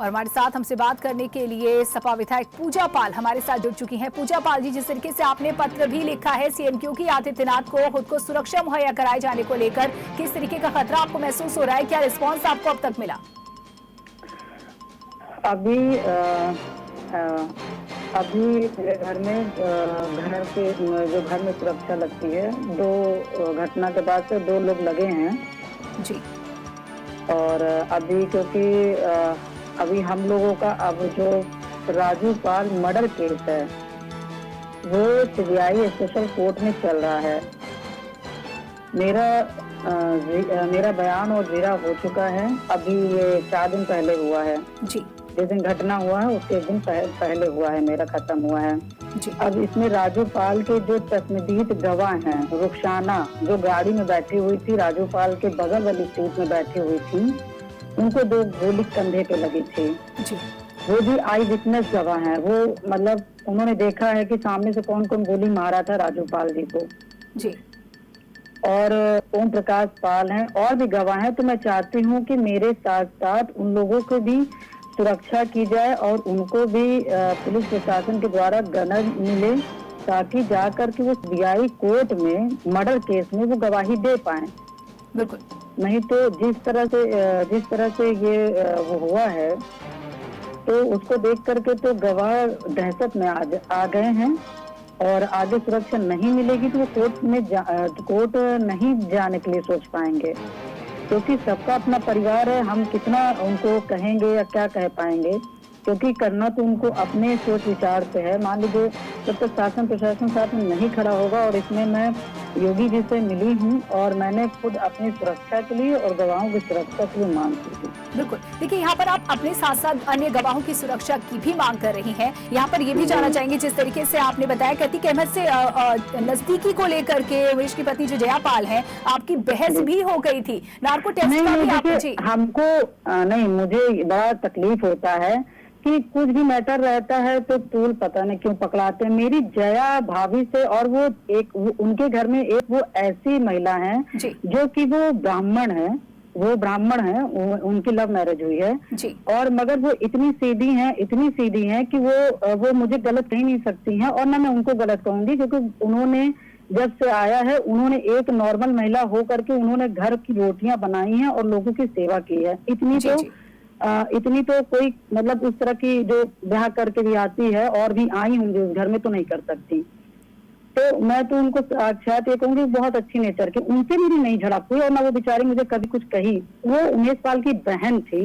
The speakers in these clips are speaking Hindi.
और हमारे साथ हमसे बात करने के लिए सपा विधायक पूजा पाल हमारे साथ जुड़ चुकी हैं। पूजा पाल जी, जिस तरीके से आपने पत्र भी लिखा है सीएम योगी आदित्यनाथ को खुद को सुरक्षा मुहैया कराए जाने को लेकर, किस तरीके का खतरा आपको महसूस हो रहा है? क्या रिस्पांस आपको अब तक मिला? अभी मेरे घर में घर में सुरक्षा लगती है। दो घटना के बाद से 2 लोग लगे हैं जी। और अभी क्योंकि अभी हम लोगों का अब जो राजू पाल मर्डर केस है वो सीबीआई स्पेशल कोर्ट में चल रहा है। मेरा बयान और जीरा हो चुका है। अभी ये 4 दिन पहले हुआ है जी। जिस दिन घटना हुआ है उसके एक दिन पहले हुआ है, मेरा खत्म हुआ है जी। अब इसमें राजू पाल के जो तस्मीदीद गवाह हैं, रुखसाना जो गाड़ी में बैठी हुई थी, राजू पाल के बगल वाली सीट में बैठी हुई थी, उनको 2 गोली कंधे पे लगी थी जी। वो भी आई विटनेस गवाह हैं। वो मतलब उन्होंने देखा है कि सामने से कौन कौन गोली मारा था राजू पाल जी को जी। और ओम प्रकाश पाल हैं और भी गवाह हैं। तो मैं चाहती हूँ कि मेरे साथ साथ उन लोगों को भी सुरक्षा की जाए और उनको भी पुलिस प्रशासन के द्वारा गनर मिले ताकि जाकर के वो सीबीआई कोर्ट में मर्डर केस में वो गवाही दे पाए। बिल्कुल। नहीं तो जिस तरह से ये वो हुआ है तो उसको देख करके तो गवाह दहशत में आ गए हैं और आगे सुरक्षा नहीं मिलेगी तो वो कोर्ट नहीं जाने के लिए सोच पाएंगे, क्योंकि सबका अपना परिवार है। हम कितना उनको कहेंगे या क्या कह पाएंगे, क्योंकि करना तो उनको अपने सोच विचार से है। मान लीजिए जब तक शासन प्रशासन साथ में नहीं खड़ा होगा, और इसमें मैं योगी जी से मिली हूँ और मैंने खुद अपनी सुरक्षा के लिए और गवाहों की सुरक्षा के लिए मांग की थी। बिल्कुल। देखिए, यहाँ पर आप अपने साथ साथ अन्य गवाहों की सुरक्षा की भी मांग कर रही हैं। यहाँ पर ये भी जानना चाहेंगे, जिस तरीके से आपने बताया कि अतीक अहमद से नजदीकी को लेकर के उमेश की पत्नी जो जया पाल है, आपकी बहस भी हो गई थी, नार्को टेस्ट का भी आपने। हमको नहीं, मुझे बड़ा तकलीफ होता है कि कुछ भी मैटर रहता है तो टूल पता नहीं क्यों पकड़ाते हैं। मेरी जया भाभी से, और वो उनके घर में एक वो ऐसी महिला है जो कि वो ब्राह्मण है, उनकी लव मैरिज हुई है जी। और मगर वो इतनी सीधी हैं कि वो मुझे गलत कह नहीं सकती हैं और ना मैं उनको गलत कहूंगी, क्योंकि उन्होंने जब से आया है उन्होंने एक नॉर्मल महिला हो करके उन्होंने घर की रोटियां बनाई हैं और लोगों की सेवा की है। इतनी तो कोई मतलब उस तरह की जो ब्याह करके भी आती है और भी आई होंगी उस घर में तो नहीं कर सकती। तो मैं तो उनको साक्षात ये कहूंगी बहुत अच्छी नेचर की, उनसे मेरी नहीं झड़प हुई और ना वो बेचारी मुझे कभी कुछ कही। वो उमेश पाल की बहन थी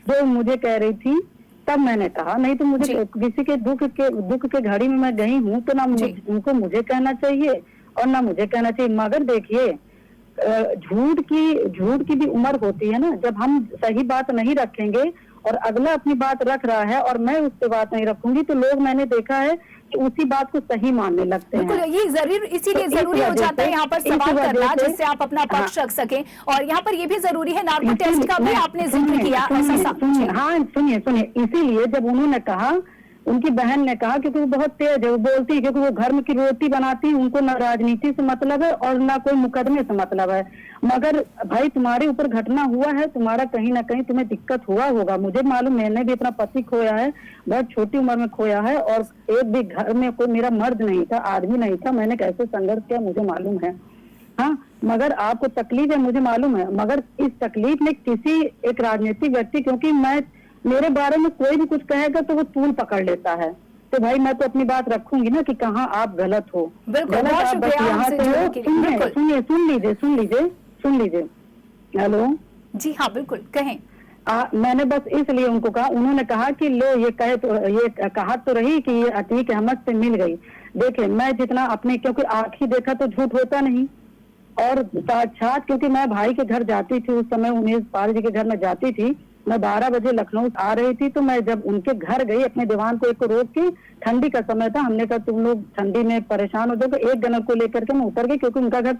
जो मुझे कह रही थी, तब मैंने कहा, नहीं तो मुझे किसी के दुख के घड़ी में मैं गई हूँ तो ना उनको मुझे कहना चाहिए और ना मुझे कहना चाहिए। मगर देखिए, झूठ की भी उम्र होती है ना। जब हम सही बात नहीं रखेंगे और अगला अपनी बात रख रहा है और मैं उस पर बात नहीं रखूंगी तो लोग, मैंने देखा है कि उसी बात को सही मानने लगते हैं। बिल्कुल, ये इसीलिए जरूरी हो जाता है यहाँ पर सवाल करना, जिससे आप अपना पक्ष रख सकें। और यहाँ पर ये भी जरूरी है, नार्को टेस्ट का भी आपने जिक्र किया। हाँ सुनिए, इसीलिए जब उन्होंने कहा, उनकी बहन ने कहा, क्योंकि वो बहुत तेज है, वो बोलती है, क्योंकि वो घर में की रोटी बनाती है, उनको ना राजनीति से मतलब है और ना कोई मुकदमे से मतलब है। मगर भाई तुम्हारे ऊपर घटना हुआ है, तुम्हारा कहीं ना कहीं तुम्हें दिक्कत हुआ होगा। मुझे मालूम, मैंने भी अपना पति खोया है, बहुत छोटी उम्र में खोया है और एक भी घर में कोई मेरा मर्द नहीं था, आदमी नहीं था। मैंने कैसे संघर्ष किया मुझे मालूम है। हाँ, मगर आपको तकलीफ है मुझे मालूम है, मगर इस तकलीफ में किसी एक राजनीतिक व्यक्ति, क्योंकि मेरे बारे में कोई भी कुछ कहेगा तो वो तूल पकड़ लेता है, तो भाई मैं तो अपनी बात रखूंगी ना कि कहाँ आप गलत हो। गलत आप बस यहाँ से हो। सुन लीजिए। हेलो जी हाँ, बिल्कुल कहें। मैंने बस इसलिए उनको कहा, उन्होंने कहा कि लो ये कहा तो रही कि ये अतीक अहमद से मिल गई। देखे, मैं जितना अपने, क्योंकि आंखी देखा तो झूठ होता नहीं, और साक्षात क्योंकि मैं भाई के घर जाती थी, उस समय उमेश पाल जी के घर में जाती थी, मैं 12 बजे लखनऊ आ रही थी, तो मैं जब उनके घर गई अपने दीवान को एक रोक के, ठंडी का समय था, हमने कहा तुम लोग ठंडी में परेशान हो जाओ, तो एक गनर को लेकर के मैं उतर गई, क्योंकि उनका घर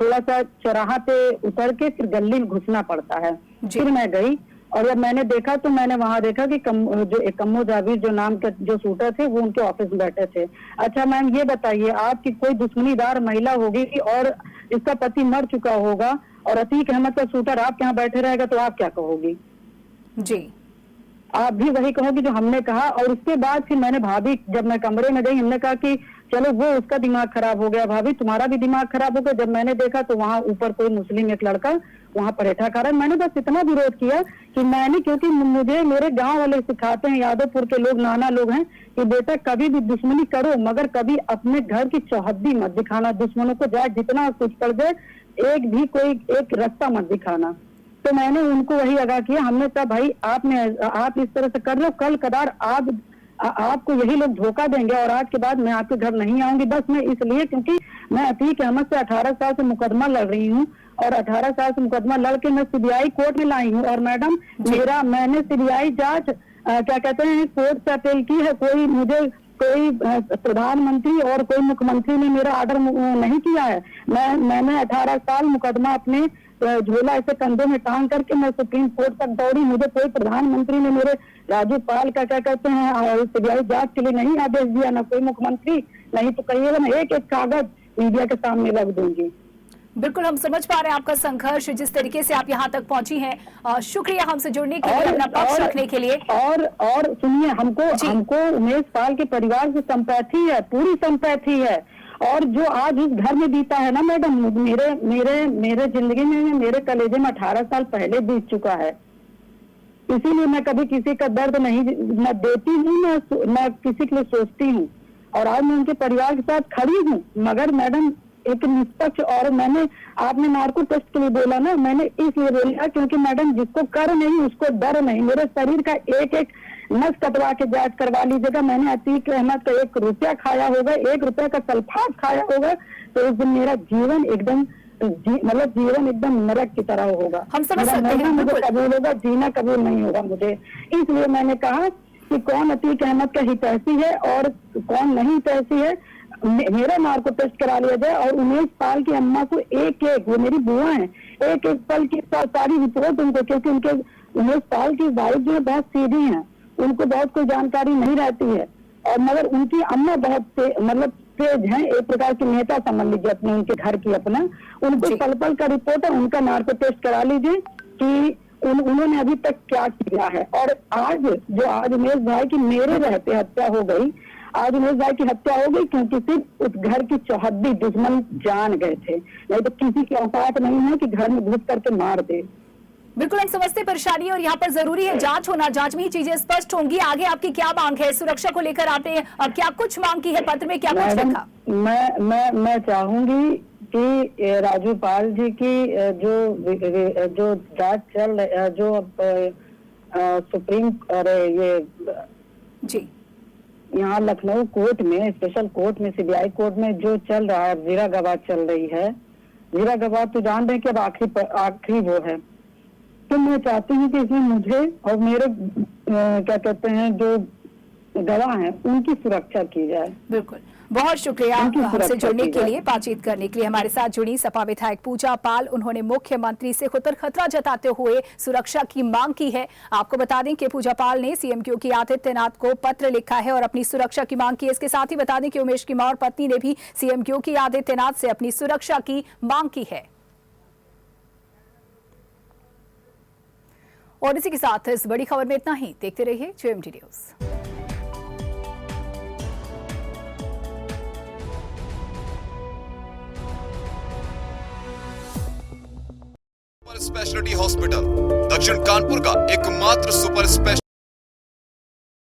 थोड़ा सा चौराहा पे उतर के फिर गली में घुसना पड़ता है। फिर मैं गई और जब मैंने देखा तो मैंने वहां देखा कि कम्मो जावेद जो नाम के जो शूटर थे वो उनके ऑफिस में बैठे थे। अच्छा मैम ये बताइए, आपकी कोई दुश्मनीदार महिला होगी और इसका पति मर चुका होगा और अतीक अहमद का शूटर आपके यहाँ बैठे रहेगा तो आप क्या कहोगी? जी आप भी वही कहोगे जो हमने कहा। और उसके बाद फिर मैंने भाभी, जब मैं कमरे में गई, हमने कहा कि चलो वो उसका दिमाग खराब हो गया, भाभी तुम्हारा भी दिमाग खराब हो गया। जब मैंने देखा तो वहाँ ऊपर कोई मुस्लिम एक लड़का वहाँ परेठा खा रहा है। मैंने बस इतना विरोध किया कि मैंने, क्योंकि मुझे मेरे गांव वाले सिखाते हैं, यादवपुर के लोग, नाना लोग हैं, कि बेटा कभी भी दुश्मनी करो मगर कभी अपने घर की चौहद्दी मत दिखाना। दुश्मनों को जाए जितना कुछ पड़ जाए, एक भी कोई एक रास्ता मत दिखाना। तो मैंने उनको वही आगाह किया। हमने कहा भाई आप इस तरह से कर रहे हो, कल कदार आपको यही लोग धोखा देंगे और आज के बाद मैं आपके घर नहीं आऊंगी। बस मैं इसलिए, क्योंकि मैं अतीक अहमद से 18 साल से मुकदमा लड़ रही हूँ और 18 साल से मुकदमा लड़ के मैं सीबीआई कोर्ट में लाई हूँ। और मैडम मैंने सीबीआई जांच क्या कहते हैं कोर्ट से अपील की है। कोई प्रधानमंत्री और कोई मुख्यमंत्री ने मेरा ऑर्डर नहीं किया है। मैंने 18 साल मुकदमा अपने झोला ऐसे कंधे में टांग करके मैं सुप्रीम कोर्ट तक दौड़ी। मुझे कोई प्रधानमंत्री ने मेरे राजू पाल का क्या कहते हैं सीबीआई जांच के लिए नहीं आदेश दिया, ना कोई मुख्यमंत्री। नहीं तो कहिएगा मैं एक एक कागज मीडिया के सामने रख दूंगी। बिल्कुल, हम समझ पा रहे हैं आपका संघर्ष, जिस तरीके से आप यहाँ तक पहुंची हैं। शुक्रिया हमसे जुड़ने के लिए, अपना पक्ष रखने के लिए। और सुनिए, हमको उमेश पाल के परिवार से संपैथी है, पूरी संपैथी है। और जो आज उस घर में बीता है ना मैडम, मेरे जिंदगी में, मेरे कलेजे में 18 साल पहले बीत चुका है। इसीलिए मैं कभी किसी का दर्द नहीं न देती हूँ, न किसी के लिए सोचती हूँ। और आज मैं उनके परिवार के साथ खड़ी हूँ। मगर मैडम एक निष्पक्ष, और आपने नार्को टेस्ट के लिए बोला ना, मैंने इसलिए बोला क्योंकि मैडम जिसको कर नहीं उसको डर नहीं। मेरे शरीर का एक एक नस कटवा के जांच करवा लीजिएगा। मैंने अतीक अहमद का 1 रुपया खाया होगा, 1 रुपया का सल्फात खाया होगा, तो उस दिन मेरा जीवन एकदम जीवन एकदम नरक की तरह होगा। हम समझ सकते हैं, मुझे कबूल होगा, जीना कबूल नहीं होगा मुझे। इसलिए मैंने कहा कि कौन अतीक अहमद का हितैषी है और कौन नहीं हितैषी है, मेरा नार्को टेस्ट करा लिया जाए। और उमेश पाल की अम्मा को एक वो मेरी बुआ है, एक पल की सारी रिपोर्ट उनको, क्योंकि उनके उमेश पाल की वाइफ जो है बहुत सीधी है, उनको बहुत कोई जानकारी नहीं रहती है। और मगर उनकी अम्मा बहुत तेज है, एक प्रकार की नेता समझ लीजिए अपने उनके घर की अपना। उनको पल पल का रिपोर्ट है, उनका नार्को टेस्ट करा लीजिए कि उन्होंने अभी तक क्या किया है। और आज उमेश भाई की मेरे रहते हत्या हो गई, आज उमेश भाई की हत्या हो गई क्योंकि सिर्फ उस घर की चौहद्दी दुश्मन जान गए थे, नहीं तो किसी की औकात नहीं है कि घर में घुस करके मार दे। बिल्कुल, हम समझते परेशानी, और यहाँ पर जरूरी है जांच होना, जांच में ही चीजें स्पष्ट होंगी। आगे आपकी क्या मांग है? सुरक्षा को लेकर आपने क्या कुछ मांग की है? पत्र में क्या कुछ लिखा? मैं चाहूंगी कि राजू पाल जी की जो जांच चल रही, जो सुप्रीम जी यहाँ लखनऊ कोर्ट में, स्पेशल कोर्ट में, सीबीआई कोर्ट में जो चल रहा है, जीरा गवाह चल रही है। जीरा गवाह तो जान रहे हैं कि अब आखिरी वो है। तो मैं चाहती हूँ कि इसमें मुझे और मेरे क्या कहते हैं जो गवाह हैं उनकी सुरक्षा की जाए। बिल्कुल, बहुत शुक्रिया हमसे जुड़ने के लिए, बातचीत करने के लिए। हमारे साथ जुड़ी सपा विधायक पूजा पाल, उन्होंने मुख्यमंत्री से खुतर खतरा जताते हुए सुरक्षा की मांग की है। आपको बता दें कि पूजा पाल ने सीएम योगी आदित्यनाथ को पत्र लिखा है और अपनी सुरक्षा की मांग की है। इसके साथ ही बता दें कि उमेश की मां और पत्नी ने भी सीएम योगी आदित्यनाथ से अपनी सुरक्षा की मांग की है। और इसी के साथ इस बड़ी खबर में इतना ही। देखते रहिए JMT news. Super speciality hospital दक्षिण कानपुर का एकमात्र सुपर स्पेशलिटी